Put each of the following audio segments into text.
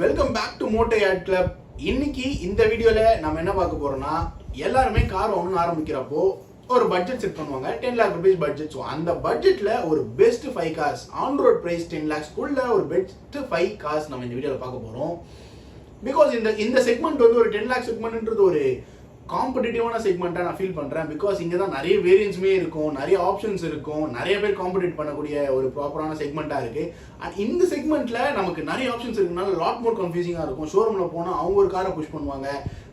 Welcome back to Motoyard Club. இன்னைக்கு இந்த வீடியோல நம்ம என்ன பார்க்க போறோம்னா எல்லாரும் கார் வாங்கணும்னு ஆரம்பிக்கிறப்போ ஒரு பட்ஜெட் செட் பண்ணுவாங்க 10 lakh rupees பட்ஜெட். ஸோ அந்த பட்ஜெட்ல ஒரு best 5 cars on road price 10 lakhs குள்ள ஒரு பெஸ்ட் 5 கார்ஸ் நம்ம இந்த வீடியோல பார்க்க போறோம். பிகாஸ் இந்த செக்மெண்ட் வந்து ஒரு 10 lakh செக்மெண்ட்ன்றது ஒரு காம்படிட்டிவான செக்மெண்ட்டாக நான் ஃபீல் பண்ணுறேன். பிகாஸ் இங்கே தான் நிறைய வேரியன்ஸுமே இருக்கும், நிறைய ஆப்ஷன்ஸ் இருக்கும், நிறைய பேர் காம்படிட் பண்ணக்கூடிய ஒரு ப்ராப்பரான செக்மெண்ட்டாக இருக்குது. அண்ட் இந்த செக்மெண்ட்டில் நமக்கு நிறைய ஆப்ஷன்ஸ் இருக்குனால லாட் மோர் கன்ஃபியூசிங்காக இருக்கும். ஷோரூமில் போனால் அவங்க ஒரு காரை புஷ் பண்ணுவாங்க,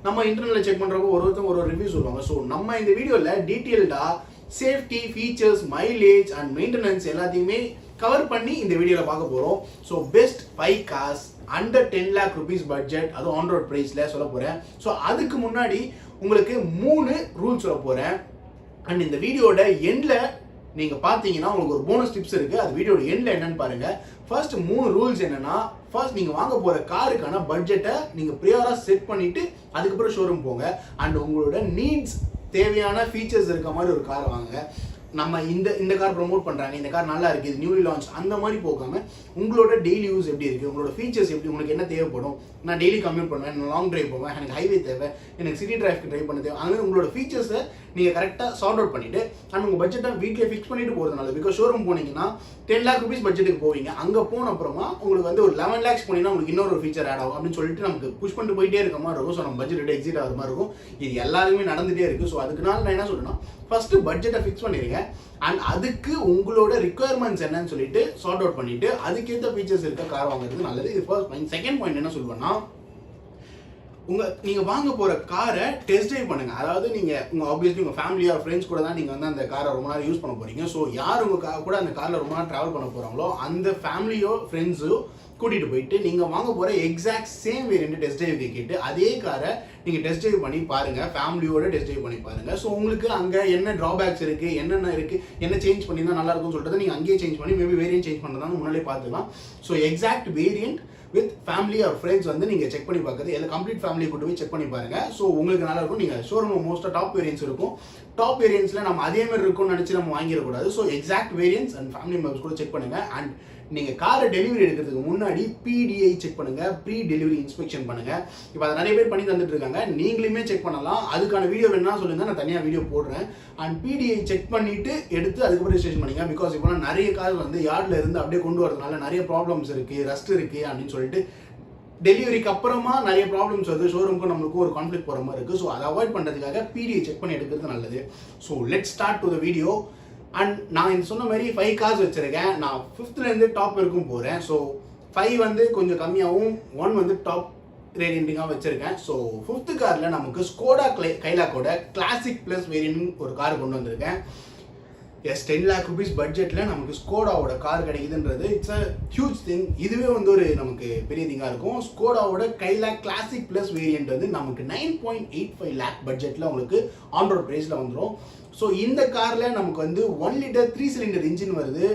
நம்ம இன்டர்னலில் செக் பண்ணுறப்போ ஒருத்தவங்க ஒரு ரிவ்யூ சொல்லுவாங்க. ஸோ நம்ம இந்த வீடியோவில் டீட்டெயில்டாக safety, features, mileage and maintenance எல்லாத்தையுமே கவர் பண்ணி இந்த வீடியோவில் பார்க்க போகிறோம். So best 5 cars under 10 lakh rupees budget, அதுவும் ஆன் ரோட் ப்ரைஸில் சொல்ல போகிறேன். ஸோ அதுக்கு முன்னாடி உங்களுக்கு 3 ரூல்ஸ் சொல்ல போகிறேன். அண்ட் இந்த வீடியோட எண்டில் நீங்கள் பார்த்தீங்கன்னா உங்களுக்கு ஒரு போனஸ் டிப்ஸ் இருக்குது. அது வீடியோட எண்டில் என்னன்னு பாருங்கள். ஃபர்ஸ்ட் 3 ரூல்ஸ் என்னன்னா, ஃபர்ஸ்ட் நீங்கள் வாங்க போகிற காருக்கான பட்ஜெட்டை நீங்கள் ப்ரியாராக செட் பண்ணிவிட்டு அதுக்கப்புறம் ஷோரூம் போங்க. அண்ட் உங்களோட நீட்ஸ் தேவையான ஃபீச்சர்ஸ் இருக்க மாதிரி ஒரு காரை வாங்க. நம்ம இந்த கார் ப்ரொமோட் பண்ணுறாங்க, இந்த கார் நல்லா இருக்குது, இது நியூலி லான்ச், அந்த மாதிரி போகாமல் உங்களோட டெய்லி யூஸ் எப்படி இருக்குது, உங்களோட ஃபீச்சர்ஸ் எப்படி, உங்களுக்கு என்ன தேவைப்படும். நான் டெய்லி கம்யூட் பண்ணுவேன், நான் லாங் ட்ரைவ் போவேன், எனக்கு ஹைவே தேவை, எனக்கு சிட்டி டிரைவ்க்கு ட்ரைவ் பண்ண தேவை. அதனால உங்களோட ஃபீச்சர்ஸை நீங்கள் கரெக்டாக சார்ட் அவுட் பண்ணிவிட்டு அண்ட் உங்கள் பட்ஜெட்டை வீட்டில் ஃபிக்ஸ் பண்ணிட்டு போகிறதுனால. பிகாஸ் ஷோரூம் போனீங்கன்னா 10 lakh rupees பட்ஜெட்டுக்கு போவீங்க, அங்கே போன அப்புறமா உங்களுக்கு வந்து ஒரு 11 lakhs போனீங்கன்னா உங்களுக்கு இன்னொரு ஃபீச்சர் ஆட் ஆகும் அப்படின்னு சொல்லிட்டு நமக்கு புஷ் பண்ணிட்டு போயிட்டே இருக்க மாதிரி இருக்கும். ஸோ நம்ம பட்ஜெட் எக்ஸிட் ஆகிற மாதிரி இருக்கும். இது எல்லாருமே நடந்துகிட்டே இருக்குது. ஸோ அதுக்குனால நான் என்ன சொல்றேன்னா, ஃபர்ஸ்ட் பட்ஜெட்டை ஃபிக்ஸ் பண்ணிடுங்க. அண்ட் அதுக்கு உங்களோட ரிக்குவயர்மெண்ட்ஸ் என்னன்னு சொல்லிட்டு சார்ட் அவுட் பண்ணிட்டு அதுக்கேற்ற ஃபீச்சர்ஸ் இருக்க கார் வாங்குறது நல்லது. இது ஃபர்ஸ்ட் பாயிண்ட். செகண்ட் பாயிண்ட் என்ன சொல்லுவேன்னா, நீங்கள் வாங்க போகிற காரை டெஸ்ட் ட்ரைவ் பண்ணுங்கள். அதாவது நீங்கள் ஆப்வியஸ்லி உங்கள் ஃபேமிலி ஆர் ஃப்ரெண்ட்ஸ் கூட தான் நீங்கள் வந்து அந்த காரை ரொம்ப நேரம் யூஸ் பண்ண போகிறீங்க. ஸோ யார் உங்கள் கூட அந்த காரில் ரொம்ப நேரம் ட்ராவல் பண்ண போகிறாங்களோ அந்த ஃபேமிலியோ ஃப்ரெண்ட்ஸோ கூட்டிகிட்டு போயிட்டு நீங்கள் வாங்க போகிற exact same variant test drive கேட்டு அதே காரை நீங்கள் டெஸ்ட் ட்ரைவ் பண்ணி பாருங்கள், ஃபேமிலியோட டெஸ்ட் ட்ரைவ் பண்ணி பாருங்கள். ஸோ உங்களுக்கு அங்கே என்ன ட்ராபேக்ஸ் இருக்குது, என்னென்ன இருக்குது, என்ன சேஞ்ச் பண்ணி தான் நல்லா இருக்கும்னு சொல்லிட்டு நீங்கள் அங்கேயே சேஞ்ச் பண்ணி மேபி வேரியன்ட் சேஞ்ச் பண்ணுறதான்னு முன்னாடியே பார்த்துக்கலாம். So exact variant with family or friends வந்து நீங்கள் செக் பண்ணி பார்க்குறது, எல்லாம் கம்ப்ளீட் ஃபேமிலியை கூட்டு போய் செக் பண்ணி பாருங்கள். ஸோ உங்களுக்கு நல்லா இருக்கும். நீங்கள் ஷோரூமில் மோஸ்ட்டாக டாப் வேரியன்ஸ் இருக்கும். டாப் வேரியன்ஸில் நம்ம அதே மாதிரி இருக்கும்னு நினச்சி நம்ம வாங்கிடக்கூடாது. So exact variants and family members கூட செக் பண்ணுங்கள். அண்ட் நீங்கள் காரை டெலிவரி எடுக்கிறதுக்கு முன்னாடி PDI செக் பண்ணுங்கள், ப்ரீ டெலிவரி இன்ஸ்பெக்ஷன் பண்ணுங்கள். இப்போ அதை நிறைய பேர் பண்ணி தந்துட்டு இருக்காங்க, நீங்களுமே செக் பண்ணலாம். அதுக்கான வீடியோ வேணும்னா சொல்லுங்கள், நான் தனியாக வீடியோ போடுறேன். அண்ட் PDI செக் பண்ணிவிட்டு எடுத்து அதுக்கப்புறம் ரெஜிஸ்ட்ரேஷன் பண்ணிங்க. பிகாஸ் இப்போலாம் நிறைய கார் வந்து யார்டில் இருந்து அப்படியே கொண்டு வரதுனால நிறைய ப்ராப்ளம்ஸ் இருக்குது, ரஸ்ட் இருக்குது அப்படின்னு சொல்லிட்டு டெலிவரிக்கு அப்புறமா நிறைய ப்ராப்ளம்ஸ் வருது. ஷோரூமுக்கும் நம்மளுக்கும் ஒரு கான்ஃப்ளிக்ட் போகிற மாதிரி இருக்குது. ஸோ அதை அவாய்ட் பண்ணுறதுக்காக PDI செக் பண்ணி எடுக்கிறது நல்லது. So let's start to the video. And நான் இந்த சொன்ன மாதிரி 5 கார்ஸ் வச்சுருக்கேன். நான் 5th டாப் வரைக்கும் போகிறேன். ஸோ 5 வந்து கொஞ்சம் கம்மியாகவும் 1 வந்து டாப் வேரியண்ட்டிங்காக வச்சுருக்கேன். ஸோ 5th காரில் நமக்கு ஸ்கோடா கைலாக்கோட கிளாசிக் ப்ளஸ் வேரியண்ட் ஒரு கார் கொண்டு வந்திருக்கேன். எஸ், 10 lakh rupees பட்ஜெட்டில் நமக்கு ஸ்கோடாவோட கார் கிடைக்குதுன்றது இட்ஸ் அ ஹியூஜ் திங். இதுவே வந்து ஒரு நமக்கு பெரிய திங்காக இருக்கும். ஸ்கோடாவோட கைலாக் கிளாசிக் ப்ளஸ் வேரியண்ட் வந்து நமக்கு 9.85 lakh பட்ஜெட்டில் உங்களுக்கு ஆன் ரோட் ப்ரைஸில் வந்துடும். ஸோ இந்த காரில் நமக்கு வந்து 1 liter 3 cylinder இன்ஜின் வருது.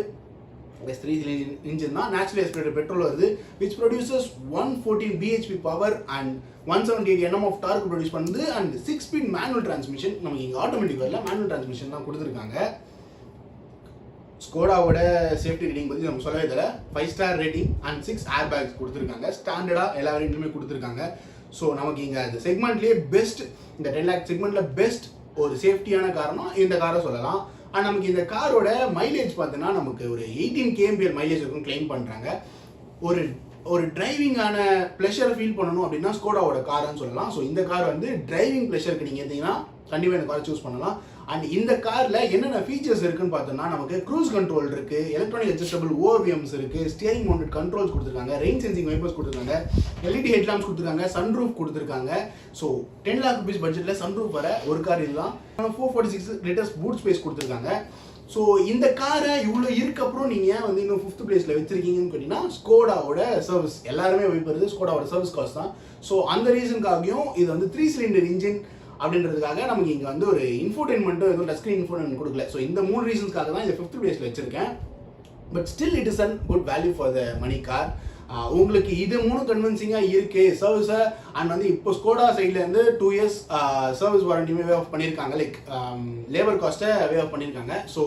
3 cylinder இன்ஜின் தான், நேச்சுரல் ஆஸ்பிரேட்டட் பெட்ரோல் வருது, which produces 114 bhp power and 178 Nm of torque produce பண்ணுது. And 6-speed manual transmission. நமக்கு இங்கே ஆட்டோமேட்டிக் வரல, மேனுவல் டிரான்ஸ்மிஷன் தான் கொடுத்துருக்காங்க. ஸ்கோடாவோட சேஃப்டி ரேட்டிங் பற்றி நம்ம சொல்லவே தெரியல. 5 star rating and 6 air bags கொடுத்துருக்காங்க. ஸ்டாண்டர்டாக எல்லா வேரியண்ட்டுமே கொடுத்துருக்காங்க. ஸோ நமக்கு இங்கே அந்த செக்மெண்ட்லேயே பெஸ்ட், இந்த 10 lakh செக்மெண்ட்டில் பெஸ்ட் ஒரு சேஃப்டியான காரணம் இந்த காரை சொல்லலாம். அண்ட் நமக்கு இந்த காரோட மைலேஜ் பார்த்தீங்கன்னா நமக்கு ஒரு 18 kmpl மைலேஜ் இருக்கும் கிளைம் பண்ணுறாங்க. ஒரு டிரைவிங்கான ப்ளஷரை ஃபீல் பண்ணணும் அப்படின்னா ஸ்கோடாவோட கார்னு சொல்லலாம். ஸோ இந்த கார் வந்து டிரைவிங் ப்ளஷருக்கு நீங்கள் எடுத்தீங்கன்னா கண்டிப்பாக இந்த காரை சூஸ் பண்ணலாம். அண்ட் இந்த காரில் என்னென்ன ஃபீச்சர்ஸ் இருக்குன்னு பார்த்தோம்னா, நமக்கு க்ரூஸ் கண்ட்ரோல் இருக்குது, எலக்ட்ரானிக் அட்ஜஸ்டபிள் ORVMs இருக்குது, ஸ்டியரிங் மவுண்டட் கண்ட்ரோல்ஸ் கொடுத்துருக்காங்க, ரெயின் சென்சிங் வைப்பர்ஸ் கொடுத்துருக்காங்க, LED ஹெட்லாம்ப்ஸ் கொடுத்துருக்காங்க, சன்ரூஃப் கொடுத்துருக்காங்க. ஸோ 10 lakh rupees பட்ஜெட்டில் சன்ரூஃப் வர ஒரு கார் இதுதான். 446 liters பூட் ஸ்பேஸ் கொடுத்துருக்காங்க. ஸோ இந்த காரை இவ்வளோ இருக்கப்பறம் நீங்கள் வந்து இன்னும் 5th பிளேஸில் வச்சிருக்கீங்கன்னு கேட்டிங்கன்னா ஸ்கோடாவோட சர்வீஸ் எல்லாருமே வைப்பது ஸ்கோடாவோட சர்வீஸ் காஸ்ட் தான். ஸோ அந்த ரீசனுக்காகவும் இது வந்து 3 cylinder இன்ஜின் அப்படின்றதுக்காக நமக்கு இங்கே வந்து ஒரு இன்ஃபோடெயின்மெண்ட்டும் எதுவும் டச் ஸ்க்ரீன் இன்ஃபோடெயின்மெண்ட் கொடுக்கல. ஸோ இந்த 3 ரீசன்ஸ்க்காக தான் இந்த 5th பிளேஸில் வச்சிருக்கேன். But still it is an good value for the money car. உங்களுக்கு இது 3 கன்வின்சிங்காக இருக்குது சர்வீஸை. அண்ட் வந்து இப்போ ஸ்கோடா சைட்லேருந்து 2 years சர்வீஸ் வாரண்டியுமே வே ஆஃப் பண்ணியிருக்காங்க. லைக் லேபர் காஸ்ட்டை வே ஆஃப் பண்ணியிருக்காங்க. ஸோ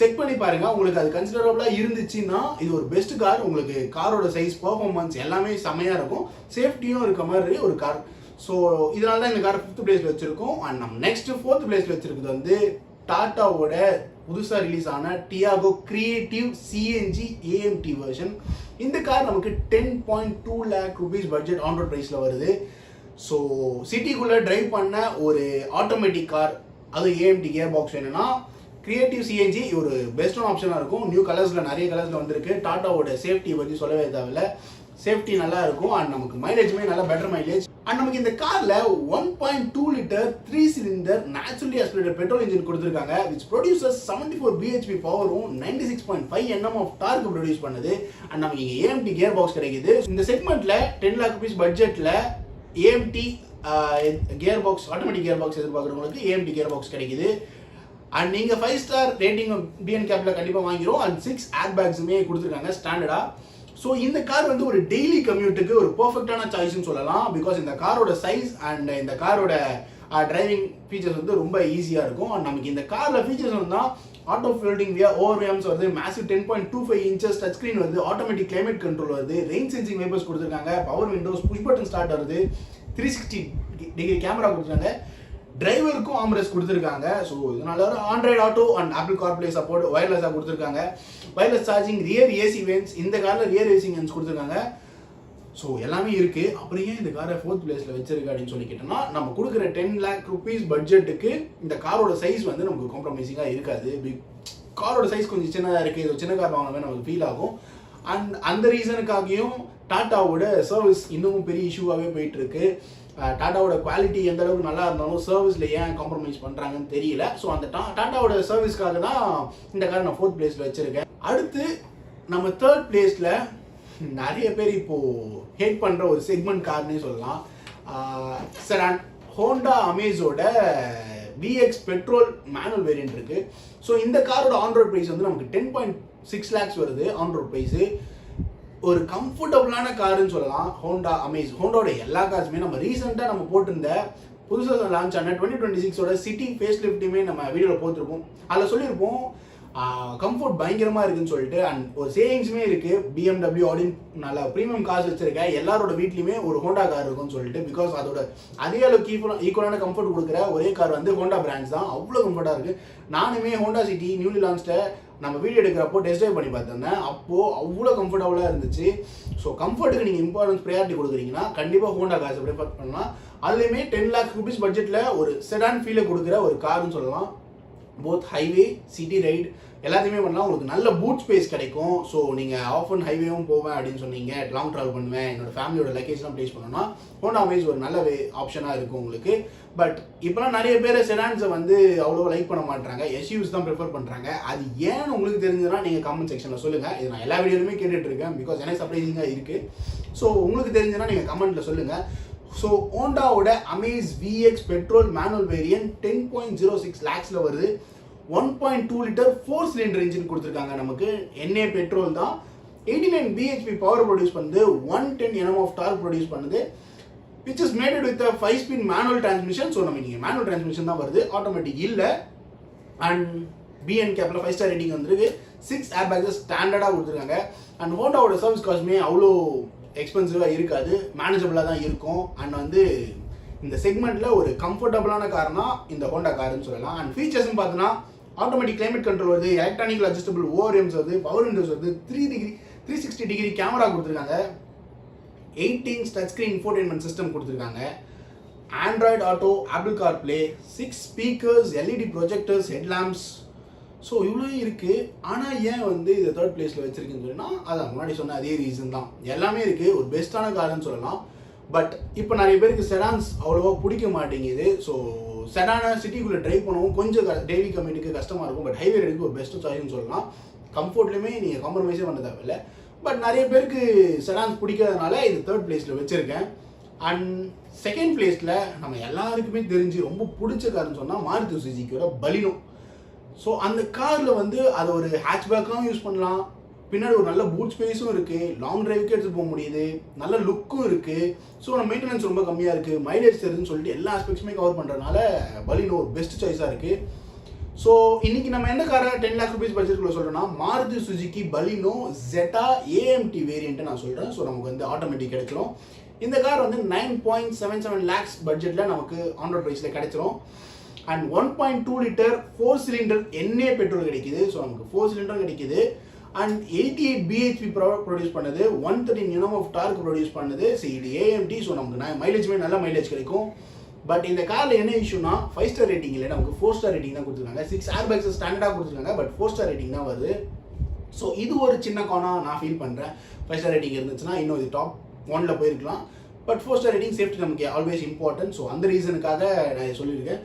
செக் பண்ணி பாருங்க. உங்களுக்கு அது கன்சிடரபிளா இருந்துச்சுன்னா இது ஒரு பெஸ்ட் கார். உங்களுக்கு காரோட சைஸ், பெர்ஃபார்மன்ஸ் எல்லாமே செமையா இருக்கும். சேஃப்டியும் இருக்க மாதிரி ஒரு கார். ஸோ இதனால தான் இந்த கார் 5th பிளேஸ்ல வச்சிருக்கோம். அண்ட் நம்ம நெக்ஸ்ட் 4th பிளேஸ்ல வச்சிருக்கிறது வந்து டாட்டாவோட புதுசாக ரிலீஸ் ஆன Tiago creative CNG AMT version. இந்த கார் நமக்கு 10.2 lakh rupees budget on road ப்ரைஸில் வருது. ஸோ சிட்டிக்குள்ளே டிரைவ் பண்ண ஒரு ஆட்டோமேட்டிக் கார், அது ஏஎம்டி கியர் பாக்ஸ் வேணும்னா கிரியேட்டிவ் சிஎன்ஜி ஒரு பெஸ்டான ஆப்ஷனாக இருக்கும். நியூ கலர்ஸில் நிறைய கலர்ஸில் வந்திருக்கு. டாட்டாவோட சேஃப்டி பற்றி சொல்லவே தேவையில்ல. சேஃப்டி நல்லா இருக்கும் அண்ட் நமக்கு மைலேஜுமே நல்லா பெட்டர் மைலேஜ். அண்ட் நமக்கு இந்த கார்ல 1.2 litre 3 cylinder naturally aspirated petrol engine கொடுத்துருக்காங்க, which produces 74 bhp பவரும் 96.5 Nm ஆஃப் டார்க் ப்ரொடியூஸ் பண்ணுது. அண்ட் நமக்கு இங்கே ஏஎம்டி கியர் பாக்ஸ் கிடைக்குது. இந்த செக்மெண்ட்ல 10 lakh rupees பட்ஜெட்ல AMT gear box, automatic gear box எதிர்பார்க்குறவங்களுக்கு ஏஎம்டி கியர் பாக்ஸ் கிடைக்குது. அண்ட் நீங்கள் 5 ஸ்டார் ரேட்டிங் பிஎன் கேப்ல கண்டிப்பாக வாங்கிடும். அண்ட் 6 ஏர் பேக்ஸுமே கொடுத்துருக்காங்க ஸ்டாண்டர்டா. ஸோ இந்த கார் வந்து ஒரு டெய்லி கம்யூட்டுக்கு ஒரு பர்ஃபெக்டான சாய்ஸ்னு சொல்லலாம். பிகாஸ் இந்த காரோட சைஸ் அண்ட் இந்த காரோட டிரைவிங் ஃபீச்சர்ஸ் வந்து ரொம்ப ஈஸியாக இருக்கும். அண்ட் நமக்கு இந்த காரில் ஃபீச்சர்ஸ் வந்து ஆட்டோ ஃபோல்டிங் வியா ஓவர்வேம்ஸ் வருது, மேசிவ் 10.25 inches டச் ஸ்க்ரீன் வருது, ஆட்டோமேட்டிக் கிளைமேட் கண்ட்ரோல் வருது, ரெயின் சென்சிங் வைப்பர்ஸ் கொடுத்துருக்காங்க, power windows, push button start வருது, 360 டிகிரி கேமரா கொடுத்துருக்காங்க, டிரைவருக்கும் ஆம்ரெஸ்ட் கொடுத்துருக்காங்க. ஸோ இதனால Android Auto and Apple CarPlay support வயர்லெஸ்ஸாக கொடுத்துருக்காங்க. Wireless charging, rear AC vents, இந்த காரில் ரியர் ஏசி வென்ஸ் கொடுத்துருக்காங்க. ஸோ எல்லாமே இருக்குது. அப்புறம் ஏன் இந்த காரை 4th பிளேஸில் வச்சிருக்கு அப்படின்னு சொல்லி கேட்டோம்னா, நம்ம கொடுக்குற 10 lakh rupees பட்ஜெட்டுக்கு இந்த காரோட சைஸ் வந்து நமக்கு காம்ப்ரமைசிங்காக இருக்காது. காரோட சைஸ் கொஞ்சம் சின்னதாக இருக்குது, இது சின்ன கார் வாங்கினவே நமக்கு ஃபீல் ஆகும். அண்ட் அந்த ரீசனுக்காகவும் டாட்டாவோட சர்வீஸ் இன்னமும் பெரிய இஷ்யூவாகவே போயிட்டுருக்கு. டாட்டாவோட குவாலிட்டி எந்த அளவுக்கு நல்லா இருந்தாலும் சர்வீஸில் ஏன் காம்ப்ரமைஸ் பண்ணுறாங்கன்னு தெரியல. ஸோ அந்த டாட்டாவோட சர்வீஸ்க்காக தான் இந்த காரை நான் 4th பிளேஸில் வச்சுருக்கேன். அடுத்து நம்ம 3rd பிளேஸில் நிறைய பேர் இப்போது ஹேட் பண்ணுற ஒரு செக்மெண்ட் கார்னே சொல்லலாம். சார் ஹோண்டா அமேஸோட விஎக்ஸ் பெட்ரோல் மேனுவல் வேரியன்ட் இருக்குது. ஸோ இந்த காரோட ஆன் ரோட் ப்ரைஸ் வந்து நமக்கு 10.6 lakhs வருது ஆன் ரோட் ப்ரைஸு. ஒரு கம்ஃபர்டபுளான காருன்னு சொல்லலாம் ஹோண்டா அமேஸ். ஹோண்டாவோட எல்லா கார்ஸுமே நம்ம ரீசெண்டாக நம்ம போட்டிருந்த புதுசாக லான்ச் ஆன 2026 சிட்டி ஃபேஸ் லிஃப்ட்டுமே நம்ம வீடியோவில் போட்டிருப்போம். அதில் சொல்லியிருப்போம் கம்ஃபர்ட் பயங்கரமாக இருக்குன்னு சொல்லிட்டு. அண்ட் ஒரு சேவிங்ஸுமே இருக்குது. பிஎம்டபிள்யூ ஆடின் நல்லா ப்ரீமியம் கார்ஸ் வச்சிருக்கேன், எல்லாரோட வீட்லையுமே ஒரு ஹோண்டா கார் இருக்குன்னு சொல்லிட்டு. பிகாஸ் அதோட அதே அளவுக்கு ஈக்குவலான கம்ஃபர்ட் கொடுக்குற ஒரே கார் வந்து ஹோண்டா பிராண்ட்ஸ் தான். அவ்வளோ கம்ஃபர்ட்டாக இருக்குது. நானுமே ஹோண்டா சிட்டி நியூலி லான்ச்ட நம்ம வீடியோ எடுக்கிறப்போ டெஸ்ட் ட்ரைவ் பண்ணி பார்த்துருந்தேன். அப்போது அவ்வளோ கம்ஃபர்டபுளாக இருந்துச்சு. ஸோ கம்ஃபர்ட்டுக்கு நீங்கள் இம்பார்ட்டன்ஸ் ப்ரையாரிட்டி கொடுக்குறீங்கன்னா கண்டிப்பாக ஹோண்டா கார்ஸை ப்ரிஃபர் பண்ணலாம். அதுலேயுமே 10 lakh rupees பட்ஜெட்டில் ஒரு செடான் ஃபீலை கொடுக்குற ஒரு கார்னு சொல்லலாம். போத் ஹைவே, சிட்டி ரைட் எல்லாத்தையுமே பண்ணலாம். உங்களுக்கு நல்ல பூட் ஸ்பேஸ் கிடைக்கும். ஸோ நீங்கள் ஆஃப் அண்ட் ஹைவேவும் போவேன் அப்படின்னு சொன்னீங்க, லாங் ட்ராவல் பண்ணுவேன், என்னோட ஃபேமிலியோட லக்கேஜ்லாம் ப்ளேஸ் பண்ணோன்னா ஹோண்டா அமேஸ் ஒரு நல்ல ஆப்ஷனாக இருக்கும் உங்களுக்கு. பட் இப்போலாம் நிறைய பேர் செடான்ஸை வந்து அவ்வளோ லைக் பண்ண மாட்டாங்க, எஸ்யூஸ் தான் ப்ரிஃபர் பண்ணுறாங்க. அது ஏன்னு உங்களுக்கு தெரிஞ்சதுன்னா நீங்கள் கமெண்ட் செக்ஷனில் சொல்லுங்கள். இது நான் எல்லா வீடியோலுமே கேட்டுட்ருக்கேன், பிகாஸ் எனக்கு சர்ப்ரைசிங்காக இருக்குது. ஸோ உங்களுக்கு தெரிஞ்சதுன்னா நீங்கள் கமெண்ட்டில் சொல்லுங்கள். ஸோ ஹோண்டாவோட Amaze VX petrol manual variant 10.06 lakhsல வருது. 1.2 லிட்டர் 4 சிலிண்டர் இன்ஜின் கொடுத்துருக்காங்க. நமக்கு என்ஏ பெட்ரோல் தான். 89 bhp பவர் ப்ரொடியூஸ் பண்ணுது, 110 Nm ஆஃப் டார்க் ப்ரொடியூஸ் பண்ணுது, which is made with a 5-speed manual transmission. So நம்ம இங்கே மேனுவல் டிரான்ஸ்மிஷன் தான் வருது, ஆட்டோமேட்டிக் இல்லை. அண்ட் பிஎன் கேப்ல 5 ஸ்டார் ரேட்டிங் வந்துருக்கு. 6 ஏர் பேக்ஸ் ஸ்டாண்டர்டாக கொடுத்துருக்காங்க. அண்ட் ஹோண்டாவோட சர்வீஸ் காஸ்ட்டுமே அவ்வளோ எக்ஸ்பென்சிவாக இருக்காது, மேனேஜபிளாக தான் இருக்கும். அண்ட் வந்து இந்த செக்மெண்ட்டில் ஒரு கம்ஃபர்டபுளான கார்னா இந்த ஹோண்டா காருன்னு சொல்லலாம். அண்ட் ஃபீச்சர்ஸ்னு பார்த்தோன்னா ஆட்டோமேட்டிக் கிளைமேட் கண்ட்ரோல் வருது, எலக்ட்ரானிக்கல் அட்ஜஸ்டபிள் ஓஆர்எம்ஸ் வருது, பவர் விண்டோஸ் வருது, 360 டிகிரி கேமரா கொடுத்துருக்காங்க, 8 inch touch screen infotainment system கொடுத்துருக்காங்க, Android Auto, Apple CarPlay, 6 speakers, LED projectors, headlamps. So இவ்வளோ இருக்குது. ஆனால் ஏன் வந்து இதை 3rd பிளேஸில் வச்சுருக்குன்னு சொன்னா, அதான் முன்னாடி சொன்ன அதே ரீசன் தான். எல்லாமே இருக்குது, ஒரு பெஸ்ட்டான காருன்னு சொல்லலாம். பட் இப்போ நிறைய பேருக்கு செடான்ஸ் அவ்வளோவா பிடிக்க மாட்டேங்குது. ஸோ செடானை சிட்டிக்குள்ளே ட்ரைவ் பண்ணவும் கொஞ்சம் டெய்லி கம்யூட்டுக்கு கஷ்டமாக இருக்கும். பட் ஹைவே ரைடுக்கு ஒரு பெஸ்ட்டு சாய்ஸ்னு சொல்லலாம். கம்ஃபர்ட்லையுமே நீங்கள் காம்ப்ரமைஸே பண்ண தேவையில்லை. பட் நிறைய பேருக்கு செடான்ஸ் பிடிக்காதனால இது 3rd பிளேஸில் வச்சுருக்கேன். அண்ட் 2nd பிளேஸில் நம்ம எல்லாருக்குமே தெரிஞ்சு ரொம்ப பிடிச்ச காருன்னு சொன்னால் மாருதி சுசுகியோட பலினோ. ஸோ அந்த காரில் வந்து அதை ஒரு ஹேட்ச்பேக்காகவும் யூஸ் பண்ணலாம், பின்னாடி ஒரு நல்ல பூட் ஸ்பேஸும் இருக்குது, லாங் டிரைவுக்கு எடுத்து போக முடியுது, நல்ல லுக்கும் இருக்குது. ஸோ நம்ம மெயின்டெனன்ஸ் ரொம்ப கம்மியாக இருக்குது, மைலேஜ் தெரியுதுன்னு சொல்லிட்டு எல்லா ஆஸ்பெக்ட்ஸுமே கவர் பண்ணுறதுனால பலினோ ஒரு பெஸ்ட் சாய்ஸாக இருக்குது. ஸோ இன்னைக்கு நம்ம எந்த காரை 10 lakh rupees பட்ஜெட்குள்ள சொல்கிறோம்னா Maruti Suzuki Baleno Zeta AMT variant நான் சொல்கிறேன். ஸோ நமக்கு வந்து ஆட்டோமேட்டிக் கிடைச்சிரும். இந்த கார் வந்து 9.77 lakhs பட்ஜெட்டில் நமக்கு ஆன் ரோட் ப்ரைஸில் கிடைச்சிரும். அண்ட் 1.2 லிட்டர் 4 சிலிண்டர் எண்ணெய் பெட்ரோல் கிடைக்குது. ஸோ நமக்கு 4 சிலிண்டரும் கிடைக்குது. அண்ட் 88 பிஹெச்பி ப்ரொடியூஸ் பண்ணுது, 113 Nm ஆஃப் டார்க் ப்ரொடியூஸ் பண்ணுது. ஸோ இது ஏஎம்டி. ஸோ நமக்கு மைலேஜுமே நல்ல மைலேஜ் கிடைக்கும். பட் இந்த காரில் என்ன இஷ்யூனா 5 ஸ்டார் ரேட்டிங் இல்லை, நமக்கு 4 ஸ்டார் ரேட்டிங் தான் கொடுத்துருக்காங்க. 6 ஏர்பேக்ஸ் ஸ்டாண்டர்டாக கொடுத்துருக்காங்க, பட் 4 ஸ்டார் ரேட்டிங் தான் வருது. ஸோ இது ஒரு சின்ன கானா நான் ஃபீல் பண்ணுறேன். 5 ஸ்டார் ரேட்டிங் இருந்துச்சுன்னா இன்னும் இது டாப் 1ல் போயிருக்கலாம். பட் 4 ஸ்டார் ரேட்டிங் சேஃப்டி நமக்கு ஆல்வேஸ் இம்பார்ட்டன்ட். ஸோ அந்த ரீசனுக்காக நான் சொல்லியிருக்கேன்.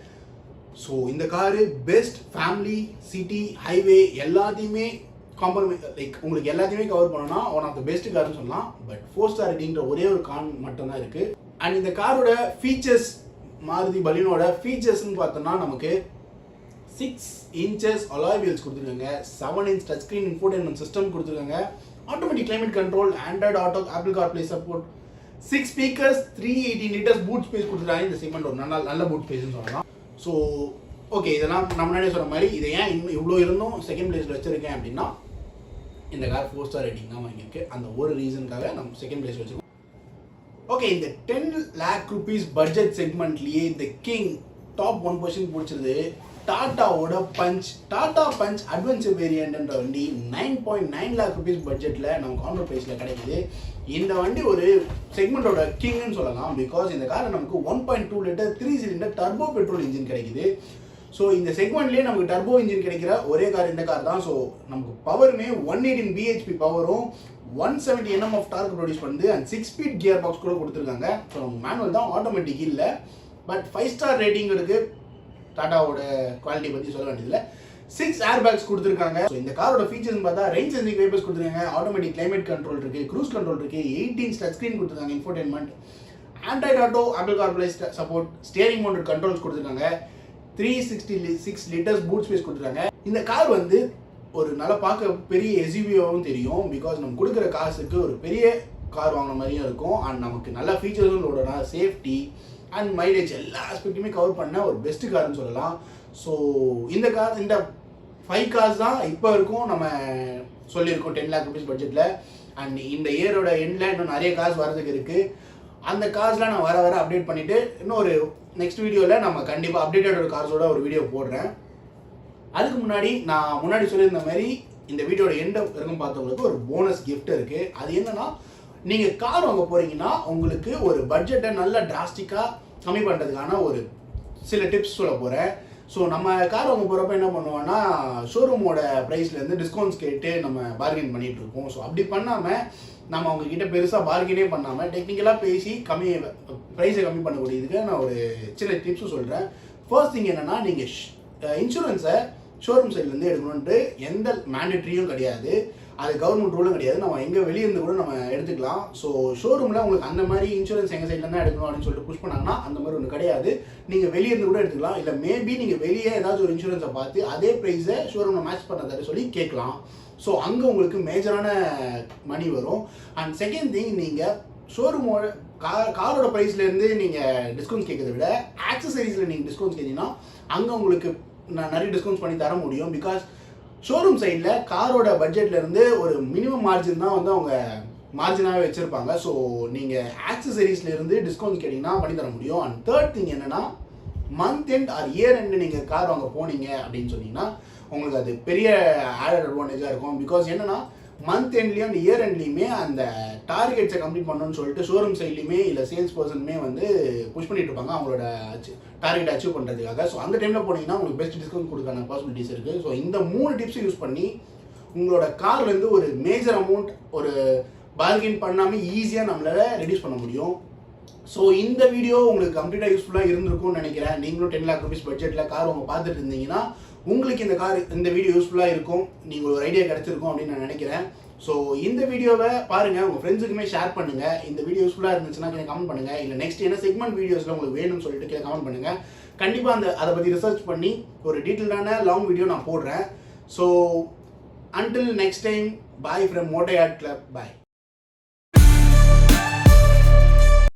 ஸோ இந்த car best family, city, highway எல்லாத்தையுமே உங்களுக்கு எல்லாத்தையுமே கவர் பண்ணணும்னா ஒன் ஆஃப் த பெஸ்ட் கார்னு சொல்லலாம். பட் 4 ஸ்டார் ரேட்டிங்கிற ஒரே ஒரு கான் மட்டும்தான் இருக்குது. அண்ட் இந்த காரோட ஃபீச்சர்ஸ், மாருதி பலினோட ஃபீச்சர்ஸ்ன்னு பார்த்தோம்னா நமக்கு 6 inches alloy wheels கொடுத்துருக்காங்க, 7 inch touch screen infotainment system கொடுத்துருக்காங்க, automatic climate control, Android Auto, Apple CarPlay support, 6 speakers, 318 liters boot space கொடுத்துருக்காங்க. இந்த செக்மெண்ட் ஒரு நல்ல பூட் ஸ்பேஸ்னு சொல்லலாம். ஸோ ஓகே, இதெல்லாம் நம்ம முன்னாடியே சொன்ன மாதிரி இதை ஏன் இவ்வளோ இருந்தும் செகண்ட் பிளேஸில் வச்சுருக்கேன் அப்படின்னா இந்த கார் 4 ஸ்டார் ரேட்டிங் தான் வாங்கியிருக்கு. அந்த ஒரு ரீசனுக்காக நம்ம செகண்ட் பிளேஸ் வச்சுருக்கோம். ஓகே, இந்த 10 lakh rupees பட்ஜெட் செக்மெண்ட்லேயே இந்த கிங் டாப் 1% பிடிச்சது டாட்டாவோட பஞ்ச். டாடா பஞ்ச் அட்வென்ச்சர் வேரியண்ட்ன்ற வண்டி 9.9 lakh rupees பட்ஜெட்டில் நமக்கு ஆன் ரோட் ப்ரைஸில் கிடைக்குது. இந்த வண்டி ஒரு செக்மெண்ட்டோட கிங்னு சொல்லலாம். பிகாஸ் இந்த காரில் நமக்கு 1.2 litre 3 cylinder turbo petrol engine கிடைக்குது. ஸோ இந்த செக்மெண்ட்லேயே நமக்கு டர்போ இன்ஜின் கிடைக்கிற ஒரே கார் இந்த கார் தான். ஸோ நமக்கு பவருமே 118 பிஹெச்பி பவரும் 170 Nm ஆஃப் டார்க் ப்ரொடியூஸ் பண்ணுது. அண்ட் 6 ஸ்பீட் கியர் பாக்ஸ் கூட கொடுத்துருக்காங்க. ஸோ நமக்கு மேனுவல் தான், ஆட்டோமேட்டிக் இல்லை. பட் 5 ஸ்டார் ரேட்டிங் இருக்குது. டாட்டாவோட குவாலிட்டி பற்றி சொல்ல வேண்டியதில்லை. 6 ஏர்பேக்ஸ் கொடுத்துருக்காங்க. ஸோ இந்த காரோட ஃபீச்சர்ஸ் பார்த்தா ரேஞ்ச் சென்சிங் வைப்பர்ஸ் கொடுத்துருக்காங்க, ஆட்டோமேட்டிக் கிளைமேட் கண்ட்ரோல் இருக்குது, க்ரூஸ் கண்ட்ரோல் இருக்குது, 8 inch டச் ஸ்க்ரீன் கொடுத்துருக்காங்க, infotainment, Android Auto, Apple CarPlay support, steering mounted controls கொடுத்துருக்காங்க, 366 liters பூட் ஸ்பேஸ் கொடுத்துருக்காங்க. இந்த கார் வந்து ஒரு நல்லா பார்க்க பெரிய எஸ்யூவியாகவும் தெரியும். பிகாஸ் நம்ம கொடுக்குற காசுக்கு ஒரு பெரிய கார் வாங்கின மாதிரியும் இருக்கும். அண்ட் நமக்கு நல்ல ஃபீச்சர்ஸும் லோடனா, சேஃப்டி அண்ட் மைலேஜ் எல்லா ஆஸ்பெக்ட்டுமே கவர் பண்ண ஒரு பெஸ்ட் கார்னு சொல்லலாம். ஸோ இந்த 5 கார்ஸ் தான் இப்போ இருக்கும் நம்ம சொல்லியிருக்கோம் 10 lakh rupees பட்ஜெட்டில். அண்ட் இந்த இயரோட எண்டில் இன்னும் நிறைய கார்ஸ் வரதுக்கு இருக்குது. அந்த கார்ஸ்லாம் நான் வர அப்டேட் பண்ணிவிட்டு இன்னும் ஒரு நெக்ஸ்ட் வீடியோவில் நம்ம கண்டிப்பாக அப்டேட்டட் கார்ஸோட ஒரு வீடியோ போடுறேன். அதுக்கு முன்னாடி நான் முன்னாடி சொல்லியிருந்த மாதிரி இந்த வீடியோட எண்ட் வரைக்கும் பார்த்தவங்களுக்கு ஒரு போனஸ் கிஃப்ட் இருக்குது. அது என்னன்னா, நீங்கள் கார் வாங்க போகிறீங்கன்னா உங்களுக்கு ஒரு பட்ஜெட்டை நல்லா டிராஸ்டிக்காக கம்மி பண்ணுறதுக்கான ஒரு சில டிப்ஸ் சொல்ல போகிறேன். ஸோ நம்ம கார் வாங்க போகிறப்ப என்ன பண்ணுவோம்னா, ஷோரூமோட ப்ரைஸ்லேருந்து டிஸ்கவுண்ட்ஸ் கேட்டு நம்ம பார்கெயின் பண்ணிகிட்டு இருக்கோம். ஸோ அப்படி பண்ணாமல் நம்ம அவங்கக்கிட்ட பெருசாக பார்கெனே பண்ணாமல் டெக்னிக்கலாக பேசி ப்ரைஸை கம்மி பண்ணக்கூடியதுக்கு நான் ஒரு சில டிப்ஸும் சொல்கிறேன். ஃபர்ஸ்ட் திங் என்னென்னா, நீங்கள் இன்சூரன்ஸை ஷோரூம் சைட்லேருந்து எடுக்கணுன்ட்டு எந்த மேண்டேட்ரியும் கிடையாது. அது கவர்மெண்ட் ரூலும் கிடையாது. நம்ம எங்கே வெளியே இருந்து கூட நம்ம எடுத்துக்கலாம். ஸோ ஷோரூமில் உங்களுக்கு அந்த மாதிரி இன்சூரன்ஸ் எங்கள் சைட்லேருந்து தான் எடுக்கணும் அப்படின்னு சொல்லிட்டு புஷ் பண்ணாங்கன்னா அந்த மாதிரி ஒன்று கிடையாது. நீங்கள் வெளியே இருந்து கூட எடுத்துக்கலாம். இல்லை மேபி நீங்கள் வெளியே ஏதாவது ஒரு இன்சூரன்ஸை பார்த்து அதே ப்ரைஸை ஷோரூமில் மேட்ச் பண்ண சொல்லி கேட்கலாம். ஸோ அங்கே உங்களுக்கு மேஜரான மணி வரும். அண்ட் செகண்ட் திங், நீங்கள் ஷோரூமோட காரோட ப்ரைஸ்லேருந்து நீங்கள் டிஸ்கவுண்ட்ஸ் கேட்கறத விட ஆக்சசரிஸில் நீங்கள் டிஸ்கவுண்ட்ஸ் கேட்டீங்கன்னா அங்கே உங்களுக்கு நான் நிறைய டிஸ்கவுண்ட்ஸ் பண்ணி தர முடியும். பிகாஸ் ஷோரூம் சைடில் காரோட பட்ஜெட்லேருந்து ஒரு மினிமம் மார்ஜின் தான் வந்து அவங்க மார்ஜினாகவே வச்சுருப்பாங்க. ஸோ நீங்கள் ஆக்சசரிஸ்லேருந்து டிஸ்கவுண்ட் கேட்டிங்கன்னா பண்ணி தர முடியும். அண்ட் தேர்ட் திங் என்னென்னா, month end or year end நீங்கள் கார் வாங்க போனீங்க அப்படின்னு சொன்னீங்கன்னா உங்களுக்கு அது பெரிய ஆடட் அட்வான்டேஜாக இருக்கும். பிகாஸ் என்னென்னா, மந்த் எண்ட்லேயும் அண்ட் இயர் எண்ட்லேயுமே அந்த டார்கெட்ஸை கம்ப்ளீட் பண்ணணும்னு சொல்லிட்டு ஷோரூம் சைட்லேயுமே இல்லை சேல்ஸ் பர்சனுமே வந்து புஷ் பண்ணிட்டு இருப்பாங்க அவங்களோட டார்கெட் அச்சீவ் பண்ணுறதுக்காக. ஸோ அந்த டைமில் போனீங்கன்னா உங்களுக்கு பெஸ்ட் டிஸ்கவுண்ட் கொடுக்கான பாசிபிலிட்டிஸ் இருக்குது. ஸோ இந்த 3 டிப்ஸை யூஸ் பண்ணி உங்களோட கார்லேருந்து ஒரு மேஜர் அமௌண்ட் ஒரு பார்கெயின் பண்ணாமல் ஈஸியாக நம்மளால் ரெடியூஸ் பண்ண முடியும். ஸோ இந்த வீடியோ உங்களுக்கு கம்ப்ளீட்டாக யூஸ்ஃபுல்லாக இருந்திருக்கும்னு நினைக்கிறேன். நீங்களும் 10 lakh rupees பட்ஜெட்டில் கார் உங்க பார்த்துட்டு இருந்தீங்கன்னா உங்களுக்கு இந்த வீடியோ யூஸ்ஃபுல்லாக இருக்கும், நீங்கள் ஒரு ஐடியா கிடச்சிருக்கும் அப்படின்னு நான் நினைக்கிறேன். ஸோ இந்த வீடியோவை பாருங்கள், உங்கள் ஃப்ரெண்ட்ஸுக்குமே ஷேர் பண்ணுங்கள். இந்த வீடியோ யூஸ்ஃபுல்லாக இருந்துச்சுன்னா கீழே கமெண்ட் பண்ணுங்கள். இல்லை நெக்ஸ்ட் என்ன செக்மெண்ட் வீடியோஸில் உங்களுக்கு வேணும்னு சொல்லிட்டு கீழே கமெண்ட் பண்ணுங்கள். கண்டிப்பாக அதை பற்றி ரிசர்ச் பண்ணி ஒரு டீட்டெயிலான லாங் வீடியோ நான் போடுறேன். So until next time, bye from Motoyard Club. Bye.